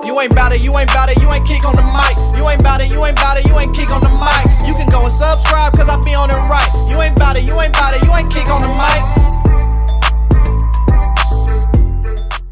You ain't bout it, you ain't bout it, you ain't kick on the mic. You ain't bout it, you ain't bout it, you ain't kick on the mic. You can go and subscribe, cause I be on it right. You ain't bout it, you ain't bout it, you ain't kick on the mic.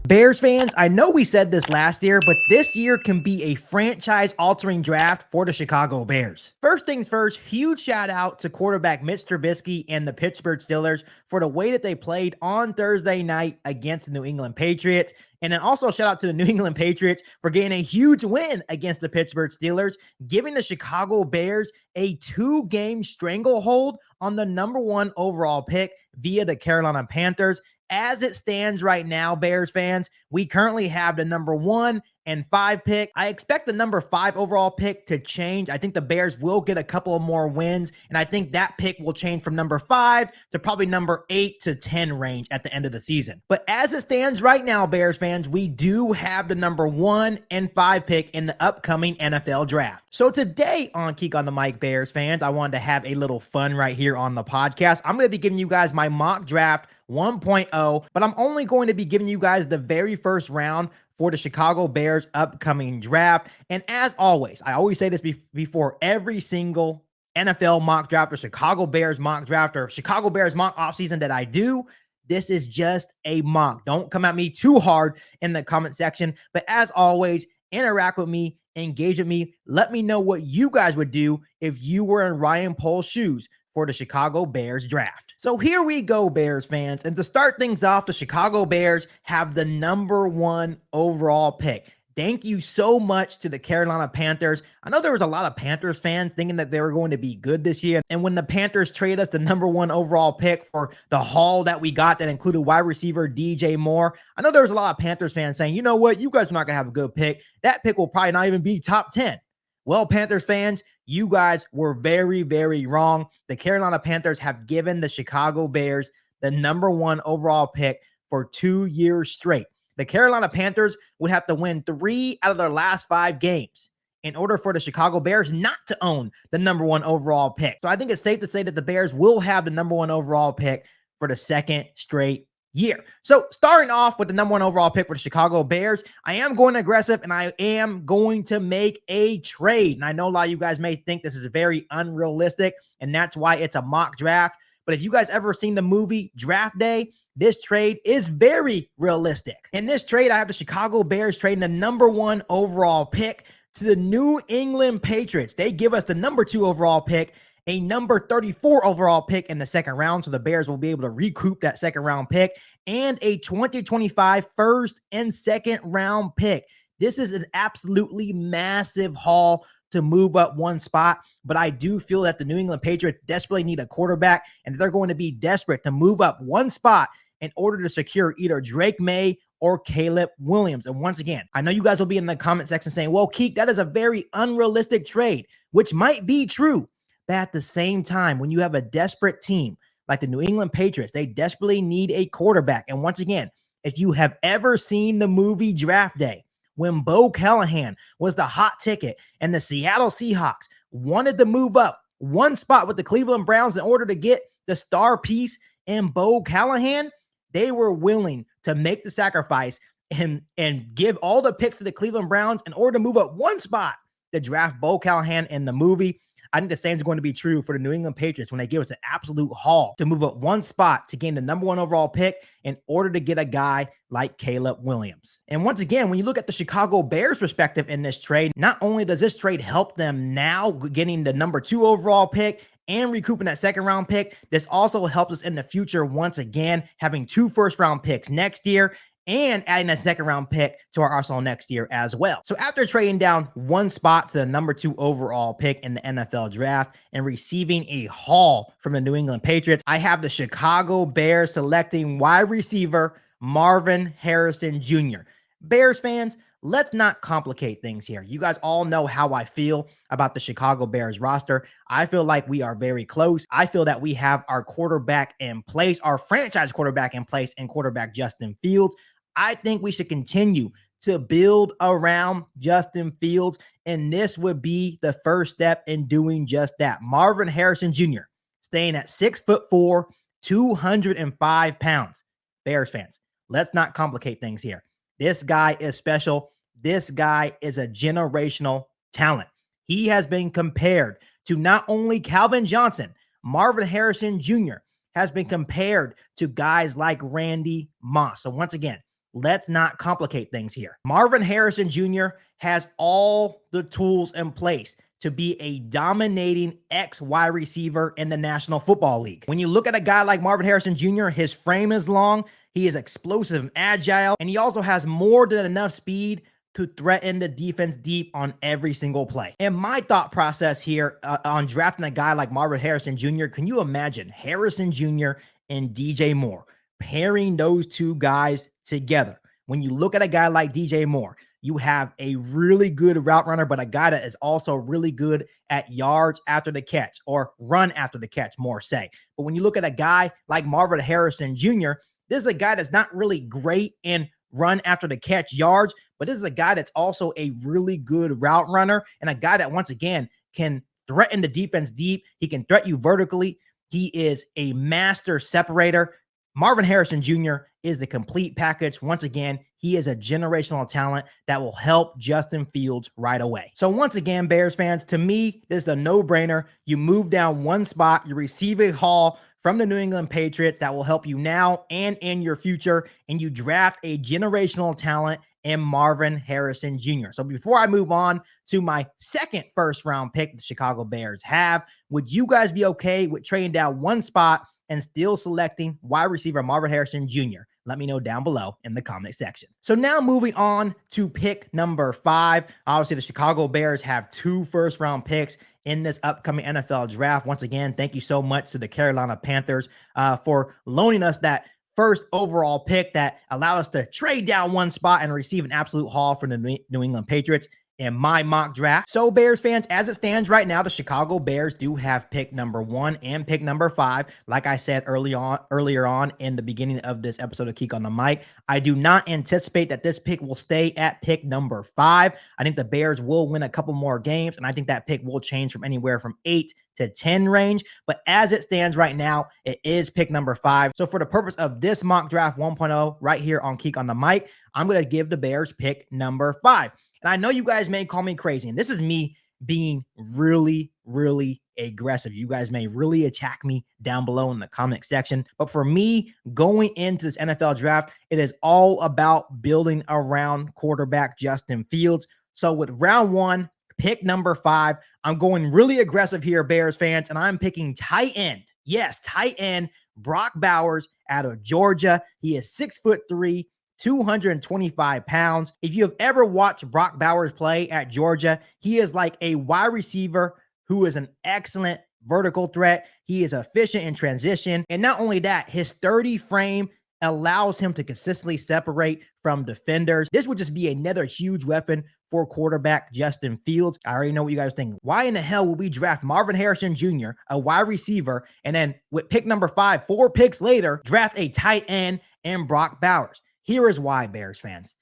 Bears fans, I know we said this last year, but this year can be a franchise-altering draft for the Chicago Bears. First things first, huge shout out to quarterback Mitch Trubisky and the Pittsburgh Steelers for the way that they played on Thursday night against the New England Patriots. And then also shout out to the New England Patriots for getting a huge win against the Pittsburgh Steelers, giving the Chicago Bears a 2-game stranglehold on the #1 overall pick via the Carolina Panthers. As it stands right now, Bears fans, we currently have the #1 and 5 pick. I expect the #5 overall pick to change. I think the Bears will get a couple of more wins, and I think that pick will change from #5 to probably #8 to 10 range at the end of the season. But as it stands right now, Bears fans, we do have the #1 and 5 pick in the upcoming NFL draft. So today on Geek on the Mic, Bears fans, I wanted to have a little fun right here on the podcast. I'm going to be giving you guys my mock draft 1.0, but I'm only going to be giving you guys the very first round for the Chicago Bears upcoming draft. And as always, I always say this before every single NFL mock draft or Chicago Bears mock draft or Chicago Bears mock offseason that I do, this is just a mock. Don't come at me too hard in the comment section, but as always, interact with me, engage with me. Let me know what you guys would do if you were in Ryan Poles' shoes for the Chicago Bears draft. So here we go, Bears fans. And to start things off, the Chicago Bears have the #1 overall pick. Thank you so much to the Carolina Panthers. I know there was a lot of Panthers fans thinking that they were going to be good this year. And when the Panthers traded us the #1 overall pick for the haul that we got that included wide receiver DJ Moore, I know there was a lot of Panthers fans saying, you know what, you guys are not going to have a good pick. That pick will probably not even be top 10. Well, Panthers fans, you guys were very, very wrong. The Carolina Panthers have given the Chicago Bears the #1 overall pick for 2 years straight. The Carolina Panthers would have to win 3 out of their last 5 games in order for the Chicago Bears not to own the #1 overall pick. So I think it's safe to say that the Bears will have the #1 overall pick for the second straight year. So starting off with the #1 overall pick for the Chicago Bears, I am going aggressive and I am going to make a trade. And I know a lot of you guys may think this is very unrealistic and that's why it's a mock draft. But if you guys ever seen the movie Draft Day, this trade is very realistic. In this trade, I have the Chicago Bears trading the #1 overall pick to the New England Patriots. They give us the #2 overall pick, a #34 overall pick in the second round, so the Bears will be able to recoup that second round pick, and a 2025 first and second round pick. This is an absolutely massive haul to move up one spot, but I do feel that the New England Patriots desperately need a quarterback, and they're going to be desperate to move up one spot in order to secure either Drake May or Caleb Williams. And once again, I know you guys will be in the comment section saying, well, Keek, that is a very unrealistic trade, which might be true. But at the same time, when you have a desperate team like the New England Patriots, they desperately need a quarterback. And once again, if you have ever seen the movie Draft Day, when Bo Callahan was the hot ticket and the Seattle Seahawks wanted to move up one spot with the Cleveland Browns in order to get the star piece in Bo Callahan, they were willing to make the sacrifice and give all the picks to the Cleveland Browns in order to move up one spot to draft Bo Callahan in the movie. I think the same is going to be true for the New England Patriots when they give us an absolute haul to move up one spot to gain the #1 overall pick in order to get a guy like Caleb Williams. And once again, when you look at the Chicago Bears perspective in this trade, not only does this trade help them now getting the #2 overall pick and recouping that second round pick, this also helps us in the future once again, having 2 first round picks next year and adding a second round pick to our arsenal next year as well. So after trading down one spot to the #2 overall pick in the NFL draft and receiving a haul from the New England Patriots, I have the Chicago Bears selecting wide receiver Marvin Harrison Jr. Bears fans, let's not complicate things here. You guys all know how I feel about the Chicago Bears roster. I feel like we are very close. I feel that we have our quarterback in place, our franchise quarterback in place, and quarterback Justin Fields. I think we should continue to build around Justin Fields, and this would be the first step in doing just that. Marvin Harrison Jr. staying at 6'4", 205 pounds. Bears fans, let's not complicate things here. This guy is special. this guy is a generational talent. He has been compared to not only Calvin Johnson, Marvin Harrison Jr. has been compared to guys like Randy Moss. So once again, let's not complicate things here. Marvin Harrison Jr. has all the tools in place to be a dominating wide receiver in the National Football League. When you look at a guy like Marvin Harrison Jr., his frame is long, he is explosive and agile, and he also has more than enough speed to threaten the defense deep on every single play. And my thought process here on drafting a guy like Marvin Harrison Jr., can you imagine Harrison Jr. and DJ Moore, pairing those two guys together? When you look at a guy like DJ Moore, you have a really good route runner, but a guy that is also really good at yards after the catch, or run after the catch, more say. But when you look at a guy like Marvin Harrison Jr., this is a guy that's not really great in run after the catch yards, but this is a guy that's also a really good route runner, and a guy that, once again, can threaten the defense deep. He can threat you vertically. He is a master separator. Marvin Harrison Jr. is the complete package. Once again, he is a generational talent that will help Justin Fields right away. So once again, Bears fans, to me, this is a no-brainer. You move down one spot, you receive a haul from the New England Patriots that will help you now and in your future, and you draft a generational talent in Marvin Harrison Jr. So before I move on to my second first-round pick the Chicago Bears have, would you guys be okay with trading down one spot and still selecting wide receiver Marvin Harrison Jr.? Let me know down below in the comment section. So now moving on to pick number 5. Obviously, the Chicago Bears have 2 first-round picks in this upcoming NFL draft. Once again, thank you so much to the Carolina Panthers for loaning us that first overall pick that allowed us to trade down one spot and receive an absolute haul from the New England Patriots in my mock draft. So Bears fans, as it stands right now, the Chicago Bears do have pick number 1 and pick number 5. Like I said earlier on in the beginning of this episode of Geek on the Mic, I do not anticipate that this pick will stay at pick number 5. I think the Bears will win a couple more games, and I think that pick will change from anywhere from 8 to 10 range. But as it stands right now, it is pick number 5. So for the purpose of this mock draft 1.0 right here on Geek on the Mic, I'm going to give the Bears pick number 5. And I know you guys may call me crazy, and this is me being really, really aggressive. You guys may really attack me down below in the comment section. But for me, going into this NFL draft, it is all about building around quarterback Justin Fields. So with round 1, pick number 5, I'm going really aggressive here, Bears fans, and I'm picking tight end. Yes, tight end Brock Bowers out of Georgia. He is 6'3", 225 pounds. If you have ever watched Brock Bowers play at Georgia, he is like a wide receiver who is an excellent vertical threat. He is efficient in transition. And not only that, his 30 frame allows him to consistently separate from defenders. This would just be another huge weapon for quarterback Justin Fields. I already know what you guys think. Why in the hell would we draft Marvin Harrison Jr., a wide receiver, and then with pick number 5, 4 picks later, draft a tight end and Brock Bowers? Here is why, Bears fans.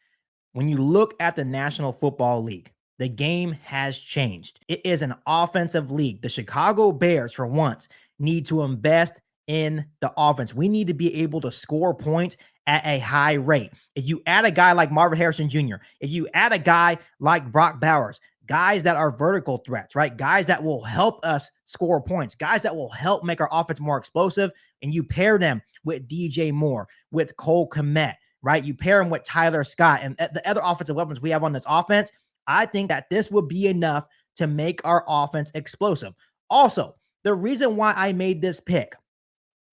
When you look at the National Football League, the game has changed. It is an offensive league. The Chicago Bears, for once, need to invest in the offense. We need to be able to score points at a high rate. If you add a guy like Marvin Harrison Jr., if you add a guy like Brock Bowers, guys that are vertical threats, right? Guys that will help us score points, guys that will help make our offense more explosive, and you pair them with DJ Moore, with Cole Kmet, right? You pair him with Tyler Scott and the other offensive weapons we have on this offense. I think that this would be enough to make our offense explosive. Also, the reason why I made this pick,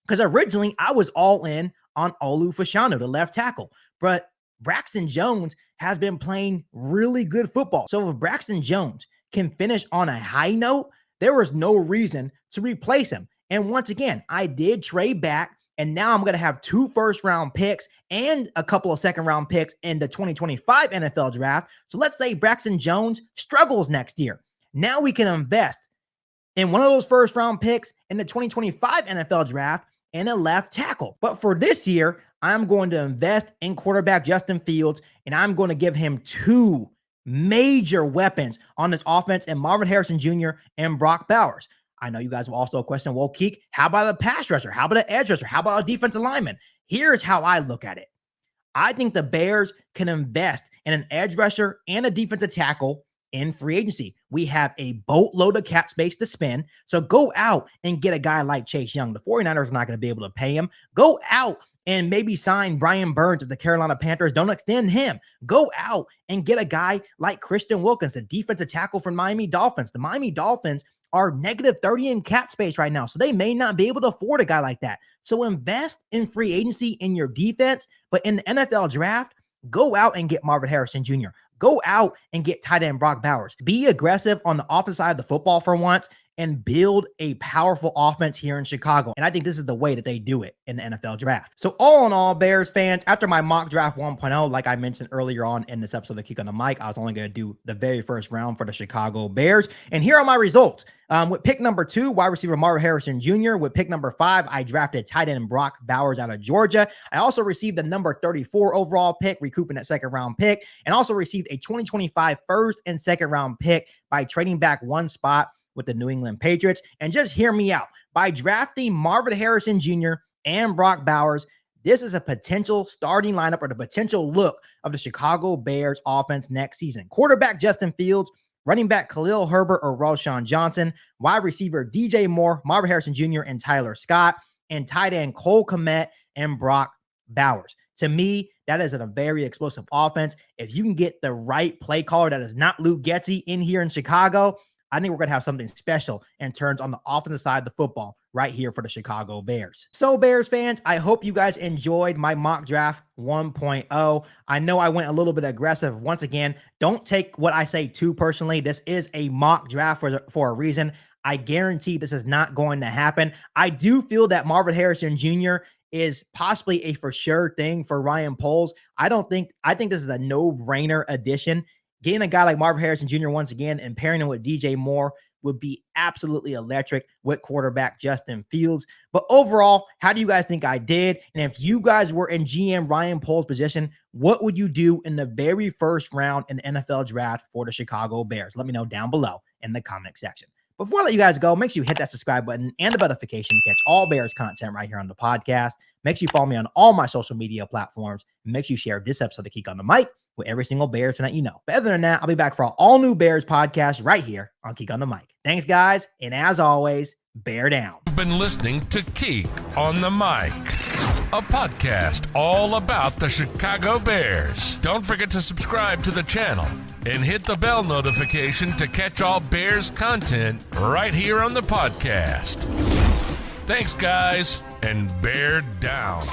because originally I was all in on Olu Fashanu, the left tackle, but Braxton Jones has been playing really good football. So if Braxton Jones can finish on a high note, there was no reason to replace him. And once again, I did trade back, and now I'm going to have 2 first-round picks and a couple of second-round picks in the 2025 NFL draft. So let's say Braxton Jones struggles next year. Now we can invest in one of those first-round picks in the 2025 NFL draft and a left tackle. But for this year, I'm going to invest in quarterback Justin Fields, and I'm going to give him 2 major weapons on this offense in Marvin Harrison Jr. and Brock Bowers. I know you guys will also question, well, Keek, how about a pass rusher? How about an edge rusher? How about a defensive lineman? Here's how I look at it. I think the Bears can invest in an edge rusher and a defensive tackle in free agency. We have a boatload of cap space to spend. So go out and get a guy like Chase Young. The 49ers are not going to be able to pay him. Go out and maybe sign Brian Burns of the Carolina Panthers. Don't extend him. Go out and get a guy like Christian Wilkins, the defensive tackle from Miami Dolphins. The Miami Dolphins are negative 30 in cap space right now, so they may not be able to afford a guy like that. So invest in free agency in your defense, but in the NFL draft, go out and get Marvin Harrison Jr. Go out and get tight end Brock Bowers. Be aggressive on the offensive side of the football for once and build a powerful offense here in Chicago. And I think this is the way that they do it in the NFL draft. So all in all, Bears fans, after my mock draft 1.0, like I mentioned earlier on in this episode of Kick on the Mic, I was only going to do the very first round for the Chicago Bears. And here are my results. With pick number 2, wide receiver Marvin Harrison Jr. With pick number 5, I drafted tight end Brock Bowers out of Georgia. I also received the number 34 overall pick, recouping that second round pick, and also received a 2025 first and second round pick by trading back one spot with the New England Patriots. And just hear me out. By drafting Marvin Harrison Jr. and Brock Bowers, this is a potential starting lineup or the potential look of the Chicago Bears offense next season. Quarterback Justin Fields, running back Khalil Herbert or Roshan Johnson, wide receiver DJ Moore, Marvin Harrison Jr., and Tyler Scott, and tight end Cole Kmet and Brock Bowers. To me, that is a very explosive offense. If you can get the right play caller that is not Luke Getsy in here in Chicago, I think we're going to have something special in terms on the offensive side of the football right here for the Chicago Bears. So Bears fans, I hope you guys enjoyed my mock draft 1.0. I know I went a little bit aggressive. Once again, don't take what I say too personally. This is a mock draft for a reason. I guarantee this is not going to happen. I do feel that Marvin Harrison Jr. is possibly a for sure thing for Ryan Poles. I think this is a no-brainer addition. Getting a guy like Marvin Harrison Jr. once again and pairing him with DJ Moore would be absolutely electric with quarterback Justin Fields. But overall, how do you guys think I did? And if you guys were in GM Ryan Poles' position, what would you do in the very first round in the NFL draft for the Chicago Bears? Let me know down below in the comment section. Before I let you guys go, make sure you hit that subscribe button and the notification to catch all Bears content right here on the podcast. Make sure you follow me on all my social media platforms. And make sure you share this episode of Kick on the Mic with every single Bears fan that you know. But other than that, I'll be back for an all-new Bears podcast right here on Kick on the Mic. Thanks, guys. And as always, bear down. You've been listening to Kick on the Mic, a podcast all about the Chicago Bears. Don't forget to subscribe to the channel and hit the bell notification to catch all Bears content right here on the podcast. Thanks, guys, and bear down.